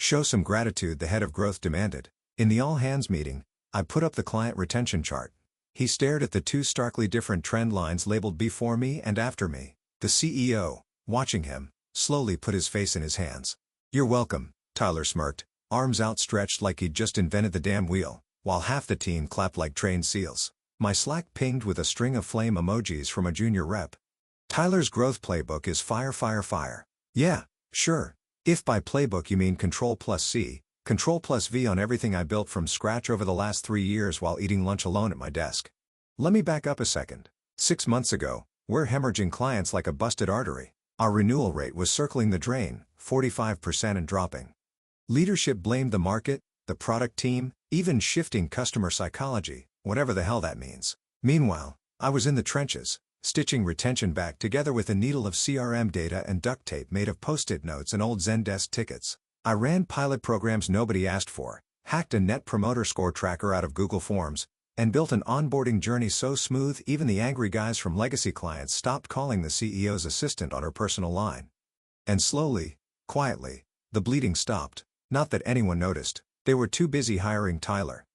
Show some gratitude, the head of growth demanded. In the all-hands meeting, I put up the client retention chart. He stared at the two starkly different trend lines labeled before me and after me. The CEO, watching him, slowly put his face in his hands. "You're welcome," Tyler smirked, arms outstretched like he'd just invented the damn wheel, while half the team clapped like trained seals. My Slack pinged with a string of flame emojis from a junior rep. "Tyler's growth playbook is fire, fire, fire." "Yeah, sure. If by playbook you mean Control+C, Control+V on everything I built from scratch over the last 3 years while eating lunch alone at my desk." Let me back up a second. 6 months ago, we're hemorrhaging clients like a busted artery. Our renewal rate was circling the drain, 45% and dropping. Leadership blamed the market, the product team, even shifting customer psychology, whatever the hell that means. Meanwhile, I was in the trenches, stitching retention back together with a needle of CRM data and duct tape made of Post-it notes and old Zendesk tickets. I ran pilot programs nobody asked for, hacked a Net Promoter Score tracker out of Google Forms, and built an onboarding journey so smooth even the angry guys from legacy clients stopped calling the CEO's assistant on her personal line. And slowly, quietly, the bleeding stopped. Not that anyone noticed. They were too busy hiring Tyler.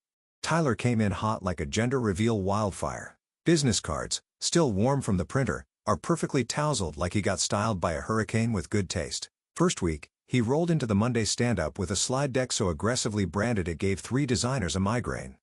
Tyler came in hot like a gender reveal wildfire. Business cards, still warm from the printer, are perfectly tousled like he got styled by a hurricane with good taste. First week, he rolled into the Monday stand-up with a slide deck so aggressively branded it gave 3 designers a migraine.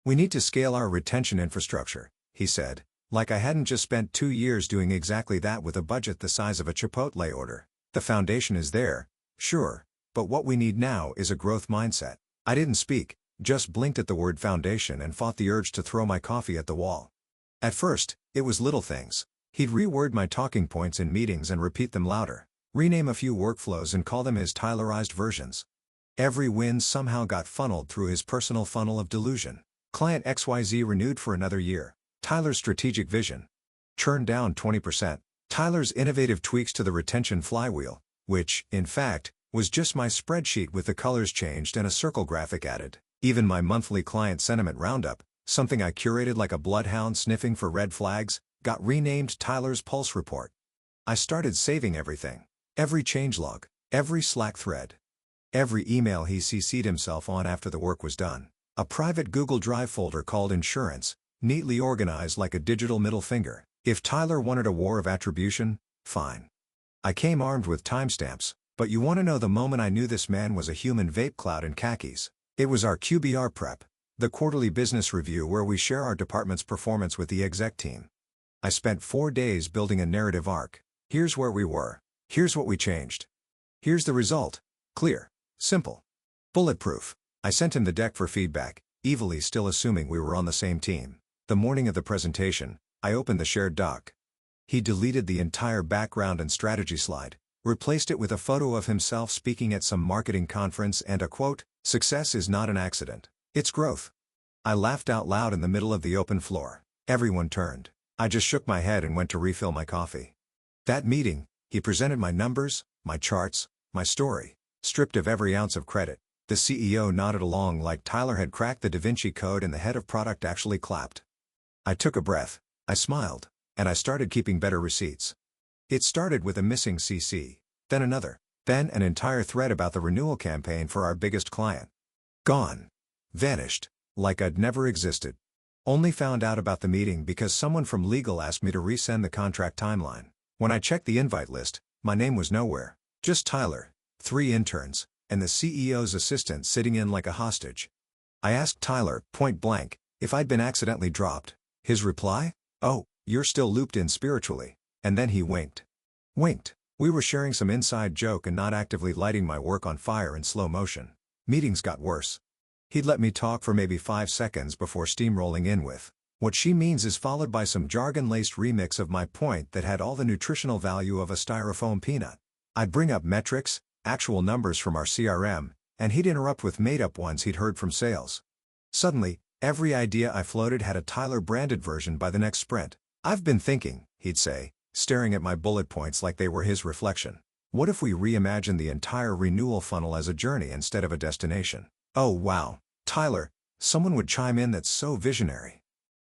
"We need to scale our retention infrastructure," he said, like I hadn't just spent 2 years doing exactly that with a budget the size of a Chipotle order. "The foundation is there, sure, but what we need now is a growth mindset." I didn't speak, just blinked at the word foundation and fought the urge to throw my coffee at the wall. At first, it was little things. He'd reword my talking points in meetings and repeat them louder, rename a few workflows and call them his Tylerized versions. Every win somehow got funneled through his personal funnel of delusion. Client XYZ renewed for another year. Tyler's strategic vision. Churn down 20%. Tyler's innovative tweaks to the retention flywheel, which, in fact, was just my spreadsheet with the colors changed and a circle graphic added. Even my monthly client sentiment roundup, something I curated like a bloodhound sniffing for red flags, got renamed Tyler's Pulse Report. I started saving everything. Every changelog, every Slack thread, every email he CC'd himself on after the work was done. A private Google Drive folder called Insurance, neatly organized like a digital middle finger. If Tyler wanted a war of attribution, fine. I came armed with timestamps, but you want to know the moment I knew this man was a human vape cloud in khakis? It was our QBR prep, the quarterly business review where we share our department's performance with the exec team. I spent 4 days building a narrative arc. Here's where we were. Here's what we changed. Here's the result. Clear. Simple. Bulletproof. I sent him the deck for feedback, evilly still assuming we were on the same team. The morning of the presentation, I opened the shared doc. He deleted the entire background and strategy slide, replaced it with a photo of himself speaking at some marketing conference and a quote, "Success is not an accident. It's growth." I laughed out loud in the middle of the open floor. Everyone turned. I just shook my head and went to refill my coffee. That meeting, he presented my numbers, my charts, my story, stripped of every ounce of credit. The CEO nodded along like Tyler had cracked the Da Vinci Code and the head of product actually clapped. I took a breath, I smiled, and I started keeping better receipts. It started with a missing CC, then another, then an entire thread about the renewal campaign for our biggest client. Gone. Vanished, like I'd never existed. Only found out about the meeting because someone from legal asked me to resend the contract timeline. When I checked the invite list, my name was nowhere. Just Tyler, 3 interns, and the CEO's assistant sitting in like a hostage. I asked Tyler, point blank, if I'd been accidentally dropped. His reply? "Oh, you're still looped in spiritually." And then he winked. Winked. We were sharing some inside joke and not actively lighting my work on fire in slow motion. Meetings got worse. He'd let me talk for maybe 5 seconds before steamrolling in with, "What she means is," followed by some jargon-laced remix of my point that had all the nutritional value of a styrofoam peanut. I'd bring up metrics, actual numbers from our CRM, and he'd interrupt with made-up ones he'd heard from sales. Suddenly, every idea I floated had a Tyler-branded version by the next sprint. "I've been thinking," he'd say, staring at my bullet points like they were his reflection. "What if we reimagined the entire renewal funnel as a journey instead of a destination?" "Oh wow, Tyler," someone would chime in, "that's so visionary."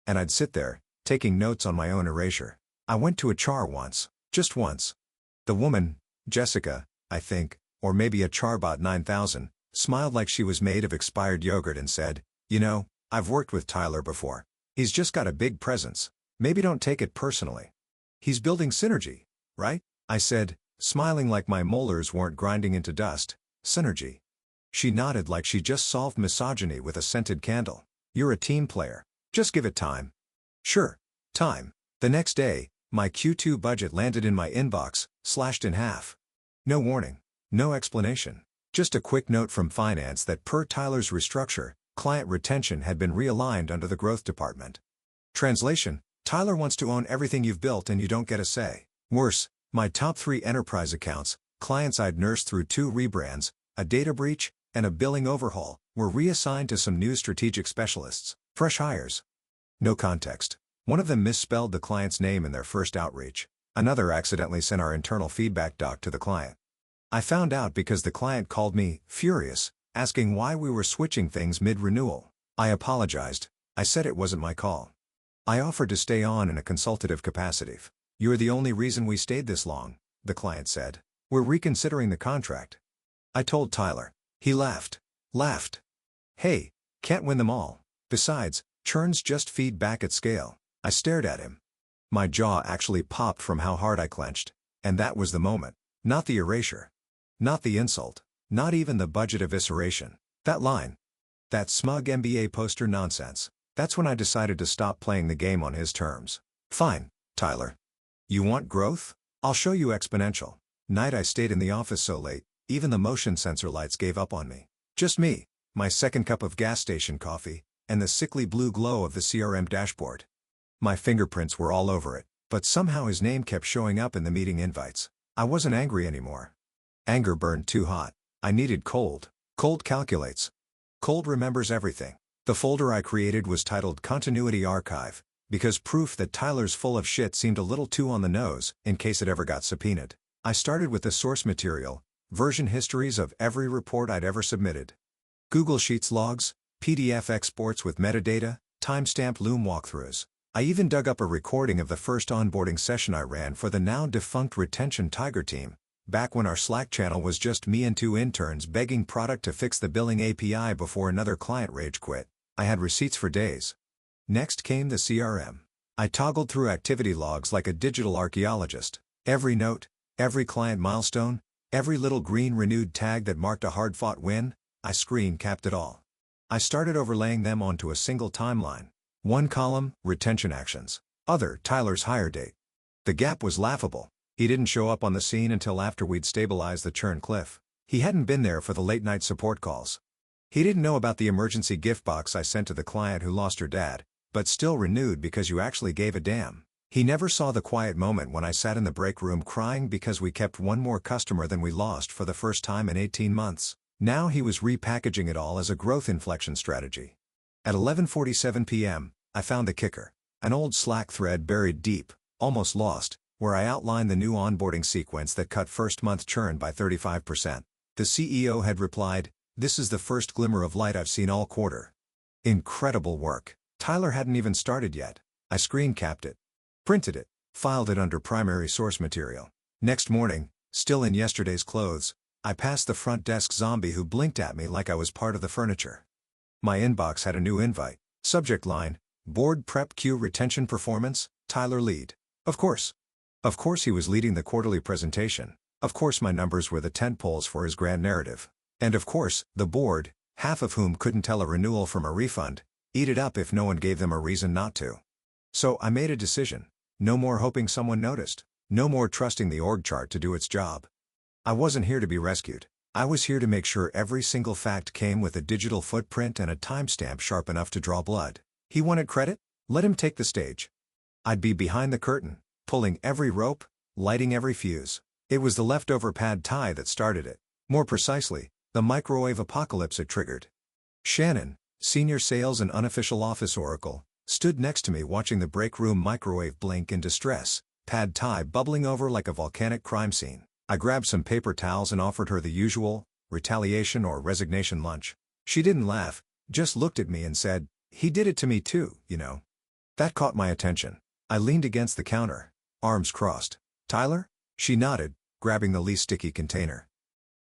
And I'd sit there, taking notes on my own erasure. I went to HR once, just once. The woman, Jessica, I think, or maybe a Charbot 9000, smiled like she was made of expired yogurt and said, I've worked with Tyler before. He's just got a big presence. Maybe don't take it personally. He's building synergy, right? I said, smiling like my molars weren't grinding into dust. Synergy. She nodded like she just solved misogyny with a scented candle. You're a team player. Just give it time. Sure. Time. The next day, my Q2 budget landed in my inbox, slashed in half. No warning. No explanation. Just a quick note from finance that per Tyler's restructure, client retention had been realigned under the growth department. Translation: Tyler wants to own everything you've built and you don't get a say. Worse, my top 3 enterprise accounts, clients I'd nursed through 2 rebrands, a data breach, and a billing overhaul, were reassigned to some new strategic specialists, fresh hires. No context. One of them misspelled the client's name in their first outreach. Another accidentally sent our internal feedback doc to the client. I found out because the client called me, furious, asking why we were switching things mid-renewal. I apologized. I said it wasn't my call. I offered to stay on in a consultative capacity. You're the only reason we stayed this long, the client said. We're reconsidering the contract. I told Tyler. He laughed. Hey, can't win them all. Besides, churns just feed back at scale. I stared at him. My jaw actually popped from how hard I clenched. And that was the moment. Not the erasure. Not the insult. Not even the budget evisceration. That line. That smug MBA poster nonsense. That's when I decided to stop playing the game on his terms. Fine, Tyler. You want growth? I'll show you exponential. Night I stayed in the office so late, even the motion sensor lights gave up on me. Just me, my second cup of gas station coffee, and the sickly blue glow of the CRM dashboard. My fingerprints were all over it, but somehow his name kept showing up in the meeting invites. I wasn't angry anymore. Anger burned too hot. I needed cold. Cold calculates. Cold remembers everything. The folder I created was titled Continuity Archive, because proof that Tyler's full of shit seemed a little too on the nose, in case it ever got subpoenaed. I started with the source material, version histories of every report I'd ever submitted. Google Sheets logs, PDF exports with metadata, timestamped Loom walkthroughs. I even dug up a recording of the first onboarding session I ran for the now defunct Retention Tiger team, back when our Slack channel was just me and 2 interns begging product to fix the billing API before another client rage quit. I had receipts for days. Next came the CRM. I toggled through activity logs like a digital archaeologist. Every note, every client milestone, every little green renewed tag that marked a hard-fought win, I screen capped it all. I started overlaying them onto a single timeline. One column, retention actions. Other, Tyler's hire date. The gap was laughable. He didn't show up on the scene until after we'd stabilized the churn cliff. He hadn't been there for the late-night support calls. He didn't know about the emergency gift box I sent to the client who lost her dad, but still renewed because you actually gave a damn. He never saw the quiet moment when I sat in the break room crying because we kept one more customer than we lost for the first time in 18 months. Now he was repackaging it all as a growth inflection strategy. At 11:47 p.m., I found the kicker. An old Slack thread buried deep, almost lost, where I outlined the new onboarding sequence that cut first-month churn by 35%. The CEO had replied, "This is the first glimmer of light I've seen all quarter." Incredible work. Tyler hadn't even started yet. I screen capped it, printed it, filed it under primary source material. Next morning, still in yesterday's clothes, I passed the front desk zombie who blinked at me like I was part of the furniture. My inbox had a new invite. Subject line, Board Prep Q Retention Performance, Tyler Lead. Of course. Of course he was leading the quarterly presentation. Of course my numbers were the tentpoles for his grand narrative. And of course, the board, half of whom couldn't tell a renewal from a refund, eat it up if no one gave them a reason not to. So I made a decision. No more hoping someone noticed. No more trusting the org chart to do its job. I wasn't here to be rescued. I was here to make sure every single fact came with a digital footprint and a timestamp sharp enough to draw blood. He wanted credit? Let him take the stage. I'd be behind the curtain, pulling every rope, lighting every fuse. It was the leftover pad thai that started it. More precisely, the microwave apocalypse it triggered. Shannon, senior sales and unofficial office oracle, stood next to me watching the break room microwave blink in distress, pad thai bubbling over like a volcanic crime scene. I grabbed some paper towels and offered her the usual, retaliation or resignation lunch. She didn't laugh, just looked at me and said, "He did it to me too, you know." That caught my attention. I leaned against the counter, arms crossed. "Tyler?" She nodded, grabbing the least sticky container.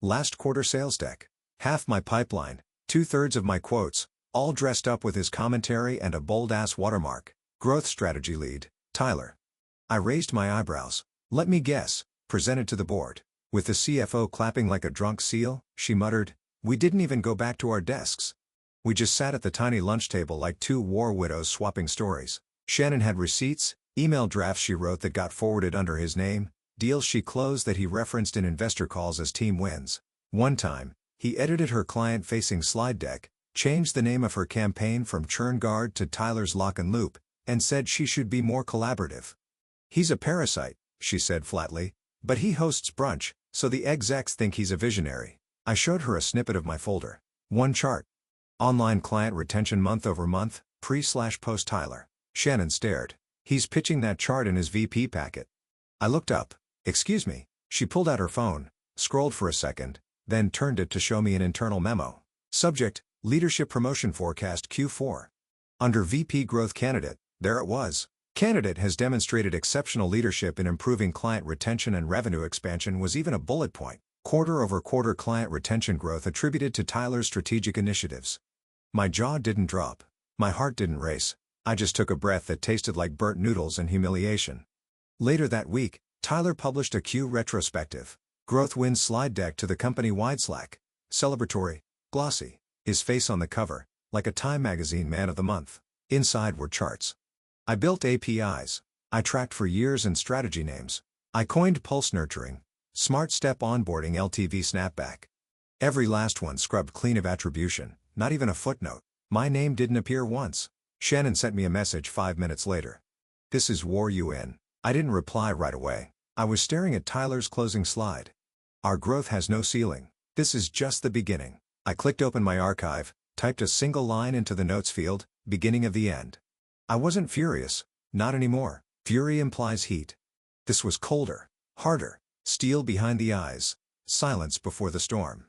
"Last quarter sales deck." Half my pipeline, 2/3 of my quotes, all dressed up with his commentary and a bold-ass watermark. Growth strategy lead, Tyler. I raised my eyebrows. Let me guess, presented to the board. With the CFO clapping like a drunk seal, she muttered, "We didn't even go back to our desks. We just sat at the tiny lunch table like two war widows swapping stories." Shannon had receipts, email drafts she wrote that got forwarded under his name, deals she closed that he referenced in investor calls as team wins. One time, he edited her client-facing slide deck, changed the name of her campaign from Churn Guard to Tyler's Lock and Loop, and said she should be more collaborative. "He's a parasite," she said flatly, "but he hosts brunch, so the execs think he's a visionary." I showed her a snippet of my folder. One chart. Online client retention month-over-month, pre/post Tyler. Shannon stared. "He's pitching that chart in his VP packet." I looked up. "Excuse me." She pulled out her phone, scrolled for a second, then turned it to show me an internal memo. Subject, Leadership Promotion Forecast Q4. Under VP Growth Candidate, there it was. Candidate has demonstrated exceptional leadership in improving client retention and revenue expansion was even a bullet point. Quarter-over-quarter client retention growth attributed to Tyler's strategic initiatives. My jaw didn't drop. My heart didn't race. I just took a breath that tasted like burnt noodles and humiliation. Later that week, Tyler published a Q retrospective. Growth wins slide deck to the company-wide Slack. Celebratory, glossy, his face on the cover, like a Time magazine man of the month. Inside were charts. I built APIs. I tracked for years and strategy names. I coined pulse nurturing, smart step onboarding LTV snapback. Every last one scrubbed clean of attribution, not even a footnote. My name didn't appear once. Shannon sent me a message 5 minutes later. "This is war you in." I didn't reply right away. I was staring at Tyler's closing slide. "Our growth has no ceiling. This is just the beginning." I clicked open my archive, typed a single line into the notes field, beginning of the end. I wasn't furious. Not anymore. Fury implies heat. This was colder, harder, steel behind the eyes, silence before the storm.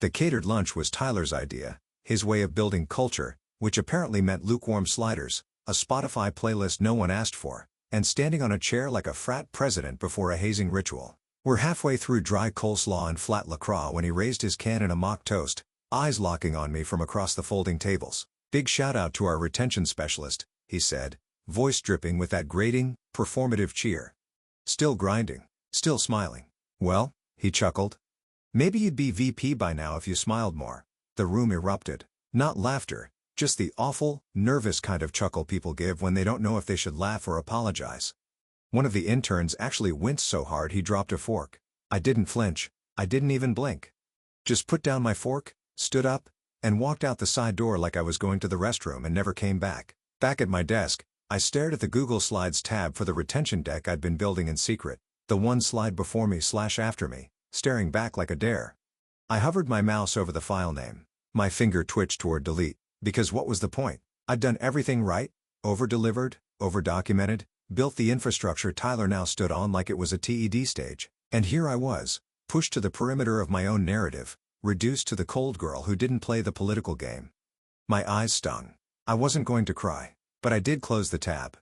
The catered lunch was Tyler's idea, his way of building culture, which apparently meant lukewarm sliders, a Spotify playlist no one asked for, and standing on a chair like a frat president before a hazing ritual. We're halfway through dry coleslaw and flat LaCroix when he raised his can in a mock toast, eyes locking on me from across the folding tables. "Big shout out to our retention specialist," he said, voice dripping with that grating, performative cheer. "Still grinding, still smiling." "Well," he chuckled. "Maybe you'd be VP by now if you smiled more." The room erupted. Not laughter, just the awful, nervous kind of chuckle people give when they don't know if they should laugh or apologize. One of the interns actually winced so hard he dropped a fork. I didn't flinch. I didn't even blink. Just put down my fork, stood up, and walked out the side door like I was going to the restroom and never came back. Back at my desk, I stared at the Google Slides tab for the retention deck I'd been building in secret, the one slide before me/after me, staring back like a dare. I hovered my mouse over the file name. My finger twitched toward delete, because what was the point? I'd done everything right, over-delivered, over-documented, built the infrastructure Tyler now stood on like it was a TED stage, and here I was, pushed to the perimeter of my own narrative, reduced to the cold girl who didn't play the political game. My eyes stung. I wasn't going to cry, but I did close the tab.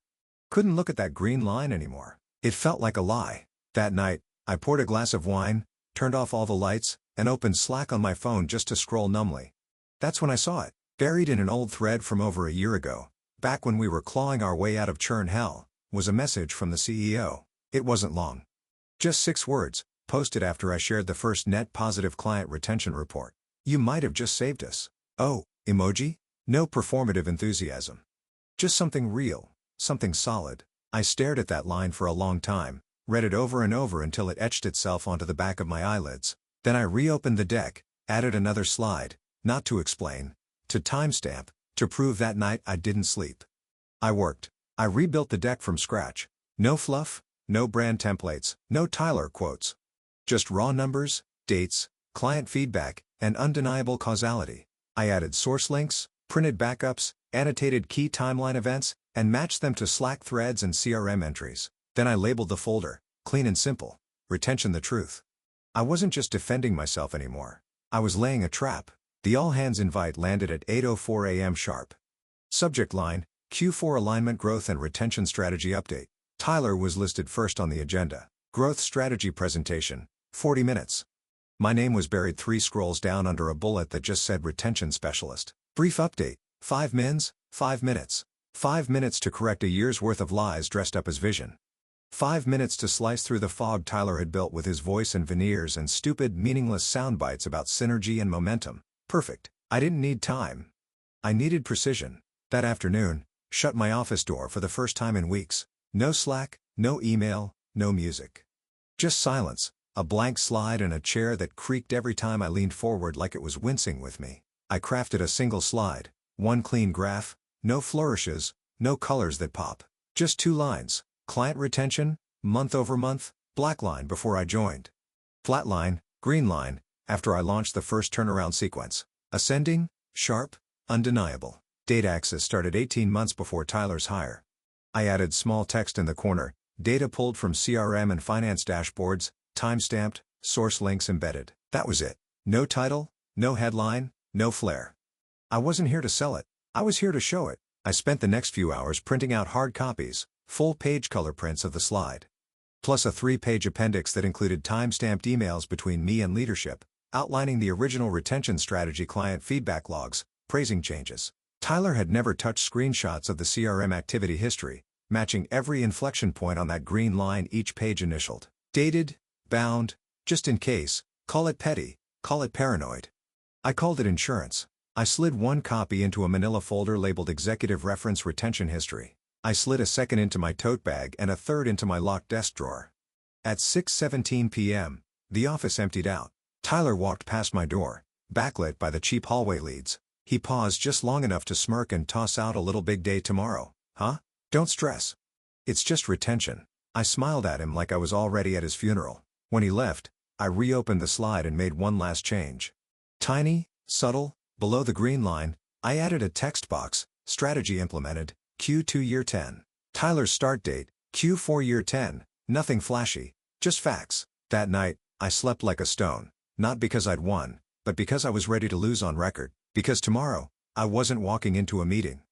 Couldn't look at that green line anymore. It felt like a lie. That night, I poured a glass of wine, turned off all the lights, and opened Slack on my phone just to scroll numbly. That's when I saw it, buried in an old thread from over a year ago, back when we were clawing our way out of churn hell, was a message from the CEO. It wasn't long. Just 6 words, posted after I shared the first net positive client retention report. "You might have just saved us." Oh, emoji? No performative enthusiasm. Just something real, something solid. I stared at that line for a long time, read it over and over until it etched itself onto the back of my eyelids. Then I reopened the deck, added another slide, not to explain, to timestamp, to prove that night I didn't sleep. I worked. I rebuilt the deck from scratch. No fluff, no brand templates, no Tyler quotes. Just raw numbers, dates, client feedback, and undeniable causality. I added source links, printed backups, annotated key timeline events, and matched them to Slack threads and CRM entries. Then I labeled the folder, clean and simple, Retention the Truth. I wasn't just defending myself anymore. I was laying a trap. The all-hands invite landed at 8:04 a.m. sharp. Subject line, Q4 Alignment Growth and Retention Strategy Update. Tyler was listed first on the agenda. Growth Strategy Presentation, 40 minutes. My name was buried 3 scrolls down under a bullet that just said retention specialist. Brief update. 5 mins, 5 minutes. 5 minutes to correct a year's worth of lies dressed up as vision. 5 minutes to slice through the fog Tyler had built with his voice and veneers and stupid, meaningless sound bites about synergy and momentum. Perfect. I didn't need time. I needed precision. That afternoon, shut my office door for the first time in weeks. No Slack, no email, no music. Just silence, a blank slide and a chair that creaked every time I leaned forward like it was wincing with me. I crafted a single slide, one clean graph, no flourishes, no colors that pop. Just 2 lines. Client retention, month over month, black line before I joined. Flat line, green line, after I launched the first turnaround sequence. Ascending, sharp, undeniable. Data access started 18 months before Tyler's hire. I added small text in the corner, data pulled from CRM and finance dashboards, time-stamped, source links embedded. That was it. No title, no headline, no flair. I wasn't here to sell it. I was here to show it. I spent the next few hours printing out hard copies, full-page color prints of the slide. Plus a 3-page appendix that included time-stamped emails between me and leadership, outlining the original retention strategy client feedback logs, praising changes. Tyler had never touched screenshots of the CRM activity history, matching every inflection point on that green line each page initialed. Dated, bound, just in case, call it petty, call it paranoid. I called it insurance. I slid 1 copy into a manila folder labeled Executive Reference Retention History. I slid a second into my tote bag and a third into my locked desk drawer. At 6:17 p.m., the office emptied out. Tyler walked past my door, backlit by the cheap hallway leads. He paused just long enough to smirk and toss out a little big day tomorrow. Huh? Don't stress. It's just retention. I smiled at him like I was already at his funeral. When he left, I reopened the slide and made one last change. Tiny, subtle, below the green line, I added a text box, strategy implemented, Q2 year 10. Tyler's start date, Q4 year 10, nothing flashy, just facts. That night, I slept like a stone, not because I'd won, but because I was ready to lose on record, because tomorrow, I wasn't walking into a meeting.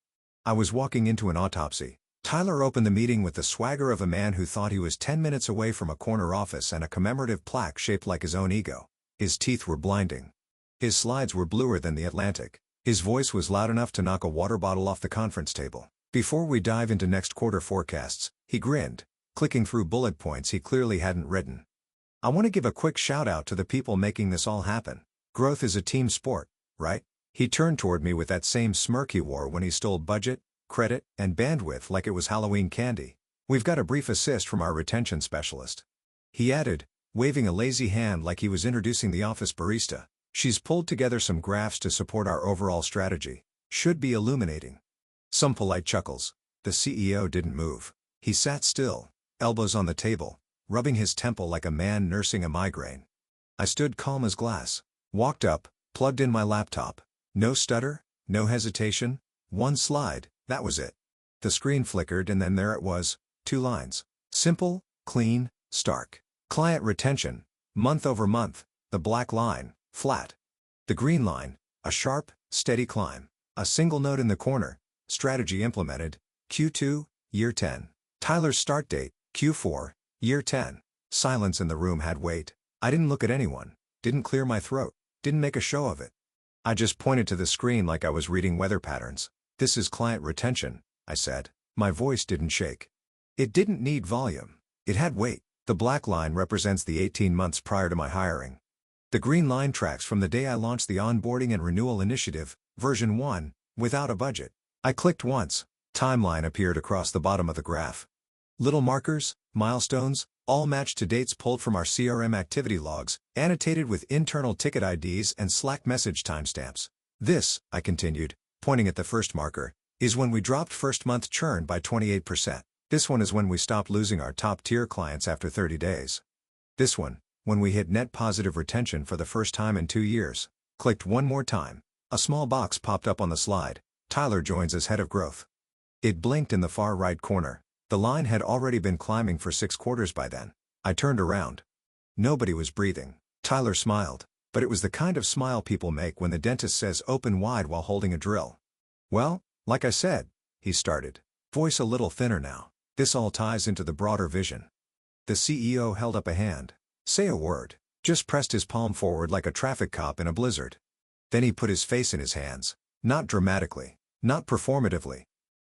I was walking into an autopsy. Tyler opened the meeting with the swagger of a man who thought he was 10 minutes away from a corner office and a commemorative plaque shaped like his own ego. His teeth were blinding. His slides were bluer than the Atlantic. His voice was loud enough to knock a water bottle off the conference table. Before we dive into next quarter forecasts, he grinned, clicking through bullet points he clearly hadn't written. I want to give a quick shout out to the people making this all happen. Growth is a team sport, right? He turned toward me with that same smirk he wore when he stole budget, credit, and bandwidth like it was Halloween candy. We've got a brief assist from our retention specialist. He added, waving a lazy hand like he was introducing the office barista. She's pulled together some graphs to support our overall strategy. Should be illuminating. Some polite chuckles. The CEO didn't move. He sat still, elbows on the table, rubbing his temple like a man nursing a migraine. I stood calm as glass, walked up, plugged in my laptop. No stutter, no hesitation, 1 slide, that was it. The screen flickered and then there it was, 2 lines. Simple, clean, stark. Client retention, month over month, the black line, flat. The green line, a sharp, steady climb. A single note in the corner, strategy implemented, Q2, year 10. Tyler's start date, Q4, year 10. Silence in the room had weight. I didn't look at anyone, didn't clear my throat, didn't make a show of it. I just pointed to the screen like I was reading weather patterns. This is client retention, I said. My voice didn't shake. It didn't need volume. It had weight. The black line represents the 18 months prior to my hiring. The green line tracks from the day I launched the onboarding and renewal initiative, version 1, without a budget. I clicked once. Timeline appeared across the bottom of the graph. Little markers, milestones, all matched to dates pulled from our CRM activity logs, annotated with internal ticket IDs and Slack message timestamps. This, I continued, pointing at the first marker, is when we dropped first-month churn by 28%. This one is when we stopped losing our top-tier clients after 30 days. This one, when we hit net positive retention for the first time in 2 years. Clicked one more time. A small box popped up on the slide. Tyler joins as head of growth. It blinked in the far right corner. The line had already been climbing for 6 quarters by then. I turned around. Nobody was breathing. Tyler smiled, but it was the kind of smile people make when the dentist says open wide while holding a drill. Well, like I said, he started, voice a little thinner now. This all ties into the broader vision. The CEO held up a hand. Say a word. Just pressed his palm forward like a traffic cop in a blizzard. Then he put his face in his hands. Not dramatically. Not performatively.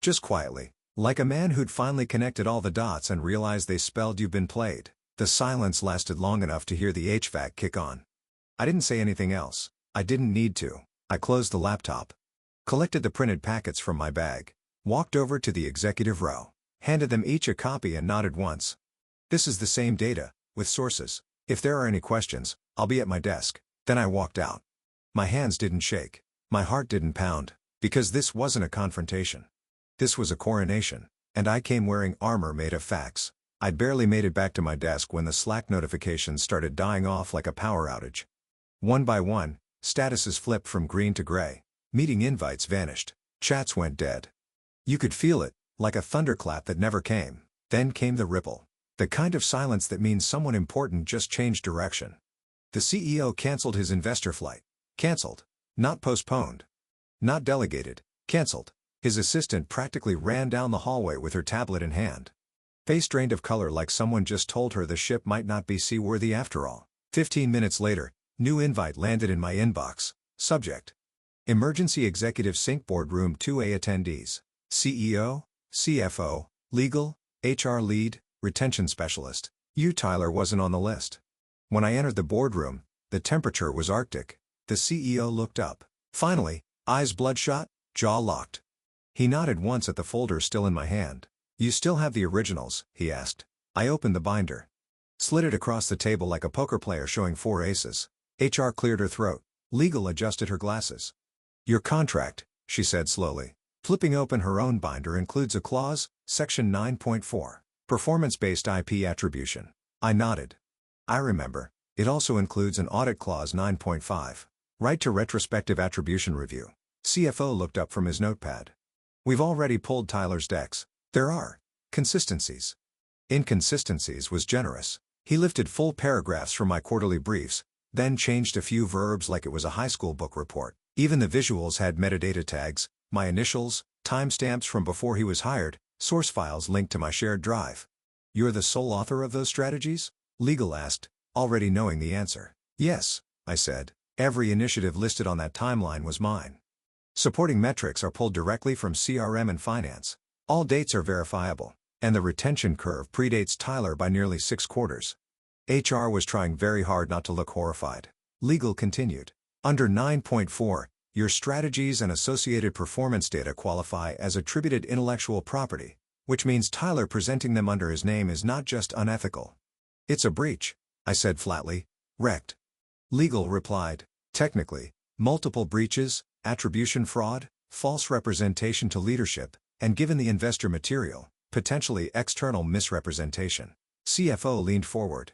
Just quietly. Like a man who'd finally connected all the dots and realized they spelled "you've been played." The silence lasted long enough to hear the HVAC kick on. I didn't say anything else. I didn't need to. I closed the laptop. Collected the printed packets from my bag. Walked over to the executive row. Handed them each a copy and nodded once. This is the same data, with sources. If there are any questions, I'll be at my desk. Then I walked out. My hands didn't shake. My heart didn't pound. Because this wasn't a confrontation. This was a coronation. And I came wearing armor made of facts. I'd barely made it back to my desk when the Slack notifications started dying off like a power outage. One by one, statuses flipped from green to gray. Meeting invites vanished. Chats went dead. You could feel it, like a thunderclap that never came. Then came the ripple. The kind of silence that means someone important just changed direction. The CEO canceled his investor flight. Canceled. Not postponed. Not delegated. Canceled. His assistant practically ran down the hallway with her tablet in hand. Face drained of color like someone just told her the ship might not be seaworthy after all. 15 minutes later, new invite landed in my inbox. Subject: Emergency Executive Sync Boardroom 2A attendees. CEO, CFO, Legal, HR Lead, Retention Specialist. You Tyler wasn't on the list. When I entered the boardroom, the temperature was Arctic. The CEO looked up. Finally, eyes bloodshot, jaw locked. He nodded once at the folder still in my hand. You still have the originals, he asked. I opened the binder. Slid it across the table like a poker player showing 4 aces. HR cleared her throat. Legal adjusted her glasses. Your contract, she said slowly. Flipping open her own binder includes a clause, section 9.4. Performance-based IP attribution. I nodded. I remember. It also includes an audit clause 9.5. Right to retrospective attribution review. CFO looked up from his notepad. We've already pulled Tyler's decks. There are consistencies. Inconsistencies was generous. He lifted full paragraphs from my quarterly briefs, then changed a few verbs like it was a high school book report. Even the visuals had metadata tags, my initials, timestamps from before he was hired, source files linked to my shared drive. You're the sole author of those strategies? Legal asked, already knowing the answer. Yes, I said. Every initiative listed on that timeline was mine. Supporting metrics are pulled directly from CRM and finance. All dates are verifiable, and the retention curve predates Tyler by nearly 6 quarters. HR was trying very hard not to look horrified. Legal continued. Under 9.4, your strategies and associated performance data qualify as attributed intellectual property, which means Tyler presenting them under his name is not just unethical. It's a breach, I said flatly. Wrecked. Legal replied. Technically, multiple breaches, attribution fraud, false representation to leadership, and given the investor material, potentially external misrepresentation. CFO leaned forward.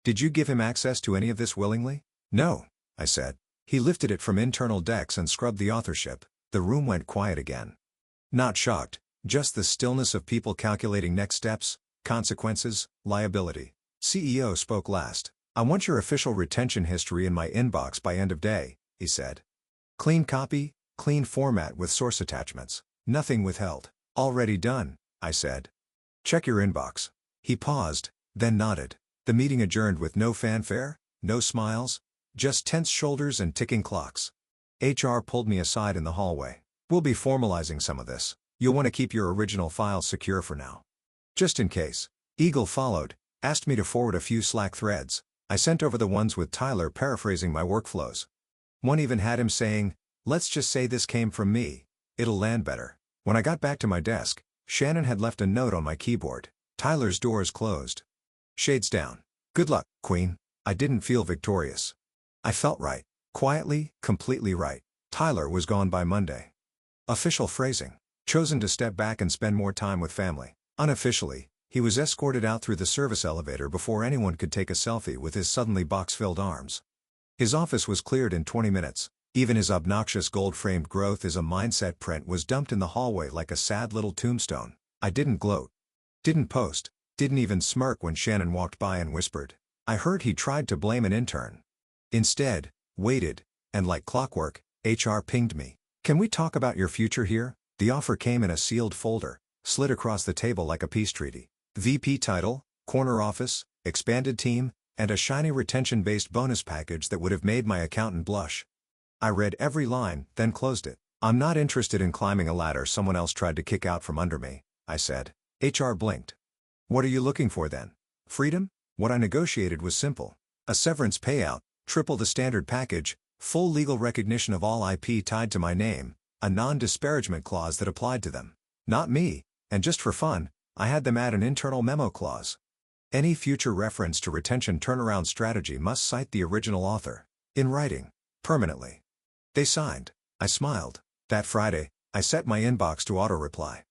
Did you give him access to any of this willingly? No, I said. He lifted it from internal decks and scrubbed the authorship. The room went quiet again. Not shocked, just the stillness of people calculating next steps, consequences, liability. CEO spoke last. I want your official retention history in my inbox by end of day, he said. Clean copy, clean format with source attachments. Nothing withheld. Already done, I said. Check your inbox. He paused, then nodded. The meeting adjourned with no fanfare, no smiles, just tense shoulders and ticking clocks. HR pulled me aside in the hallway. We'll be formalizing some of this. You'll want to keep your original files secure for now. Just in case. Eagle followed, asked me to forward a few Slack threads. I sent over the ones with Tyler paraphrasing my workflows. One even had him saying, let's just say this came from me. It'll land better. When I got back to my desk, Shannon had left a note on my keyboard. Tyler's doors closed. Shades down. Good luck, Queen. I didn't feel victorious. I felt right. Quietly, completely right. Tyler was gone by Monday. Official phrasing. Chosen to step back and spend more time with family. Unofficially, he was escorted out through the service elevator before anyone could take a selfie with his suddenly box-filled arms. His office was cleared in 20 minutes. Even his obnoxious gold-framed growth is a mindset print was dumped in the hallway like a sad little tombstone. I didn't gloat. Didn't post. Didn't even smirk when Shannon walked by and whispered. I heard he tried to blame an intern. Instead, waited, and like clockwork, HR pinged me. Can we talk about your future here? The offer came in a sealed folder, slid across the table like a peace treaty. VP title, corner office, expanded team, and a shiny retention-based bonus package that would have made my accountant blush. I read every line, then closed it. "I'm not interested in climbing a ladder someone else tried to kick out from under me," I said. HR blinked. "What are you looking for then? Freedom?" What I negotiated was simple. A severance payout, triple the standard package, full legal recognition of all IP tied to my name, a non-disparagement clause that applied to them. Not me, and just for fun, I had them add an internal memo clause. Any future reference to retention turnaround strategy must cite the original author. In writing. Permanently. They signed. I smiled. That Friday, I set my inbox to auto-reply.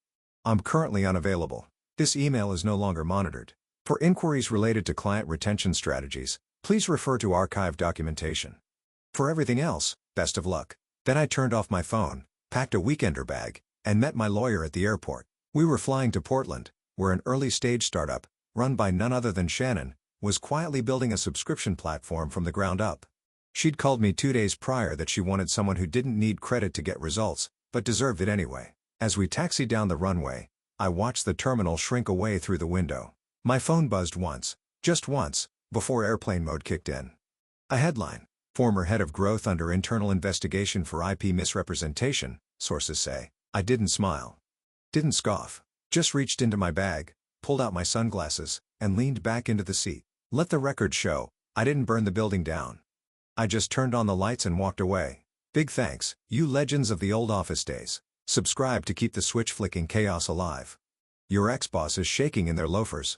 "I'm currently unavailable. This email is no longer monitored. For inquiries related to client retention strategies, please refer to archived documentation. For everything else, best of luck." Then I turned off my phone, packed a weekender bag, and met my lawyer at the airport. We were flying to Portland, where an early-stage startup, run by none other than Shannon, was quietly building a subscription platform from the ground up. She'd called me 2 days prior that she wanted someone who didn't need credit to get results, but deserved it anyway. As we taxied down the runway, I watched the terminal shrink away through the window. My phone buzzed once, just once, before airplane mode kicked in. A headline: "Former head of growth under internal investigation for IP misrepresentation," sources say. I didn't smile. Didn't scoff. Just reached into my bag, pulled out my sunglasses, and leaned back into the seat. Let the record show, I didn't burn the building down. I just turned on the lights and walked away. Big thanks, you legends of the old office days. Subscribe to keep the switch-flicking chaos alive. Your ex-boss is shaking in their loafers.